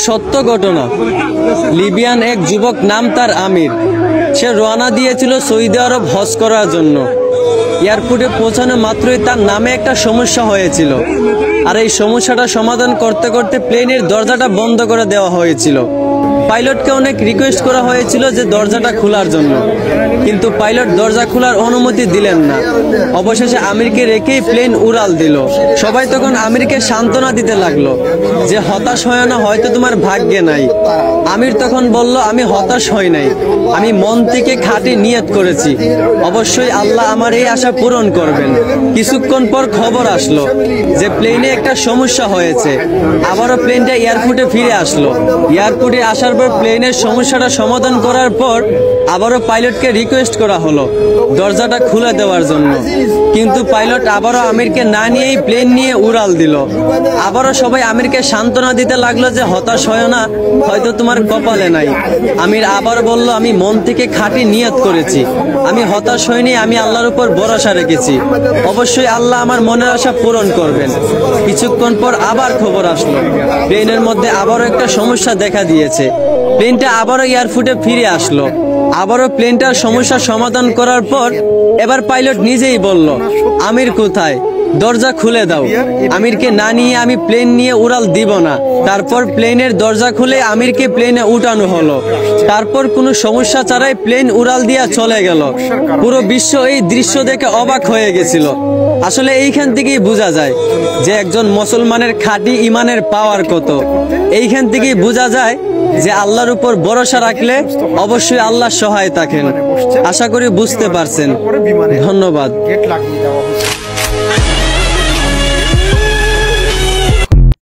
সত্য ঘটনা। লিবিয়ান এক যুবক, নাম তার আমির। সে রওনা দিয়েছিল সৌদি আরব হজ করার জন্য। এয়ারপোর্টে পৌঁছানো মাত্রই তার নামে একটা সমস্যা হয়েছিল, আর এই সমস্যাটা সমাধান করতে করতে প্লেনের দরজাটা বন্ধ করে দেওয়া হয়েছিল। পাইলটকে অনেক রিকোয়েস্ট করা হয়েছিল যে দরজাটা খোলার জন্য, কিন্তু পাইলট দরজা খোলার অনুমতি দিলেন না। অবশেষে আমিরকে রেখেই প্লেন উড়াল দিল। সবাই তখন আমিরকে সান্ত্বনা দিতে লাগলো যে হতাশ হয় না, হয়তো তোমার ভাগ্যে নাই। আমির তখন বলল, আমি হতাশ হই নাই, আমি মন থেকে খাঁটি নিয়ত করেছি, অবশ্যই আল্লাহ আমার এই আশা পূরণ করবেন। কিছুক্ষণ পর খবর আসলো যে প্লেনে একটা সমস্যা হয়েছে। আবারও প্লেনটা এয়ারপোর্টে ফিরে আসলো। এয়ারপোর্টে আসার পর প্লেনের সমস্যাটা সমাধান করার পর আবারও পাইলটকে রিকোয়েস্ট করা হলো দরজাটা খুলে দেওয়ার জন্য, কিন্তু পাইলট আবারও আমিরকে না নিয়েই প্লেন নিয়ে উড়াল দিল। আবারও সবাই আমিরকে সান্ত্বনা দিতে লাগলো যে হতাশ হয় না, হয়তো তোমার কপালে নাই। আমির আবার বলল, আমি মন থেকে খাঁটি নিয়ত করেছি, আমি হতাশ হইনি, আমি আল্লাহর উপর ভরসা রেখেছি, অবশ্যই আল্লাহ আমার মনের আশা পূরণ করবেন। কিছুক্ষণ পর আবার খবর আসলো প্লেনের মধ্যে আবারও একটা সমস্যা দেখা দিয়েছে। প্লেনটা আবারও এয়ারপোর্টে ফিরে আসলো। আবারও প্লেনটার সমস্যার সমাধান করার পর এবার পাইলট নিজেই বলল, আমির কোথায়, দরজা খুলে দাও। আমিরকে না নিয়ে আমি প্লেন নিয়ে উড়াল দিব না। তারপর প্লেনের দরজা খুলে আমিরকে প্লেনে উঠানো হলো। তারপর কোনো সমস্যা ছাড়াই প্লেন উড়াল দিয়া চলে গেল। পুরো বিশ্ব এই দৃশ্য দেখে অবাক হয়ে গেছিল। আসলে এইখান থেকেই বোঝা যায় যে একজন মুসলমানের খাঁটি ইমানের পাওয়ার কত। এইখান থেকেই বোঝা যায় যে আল্লাহর উপর ভরসা রাখলে অবশ্যই আল্লাহ সহায় থাকেন। আশা করি বুঝতে পারছেন। ধন্যবাদ।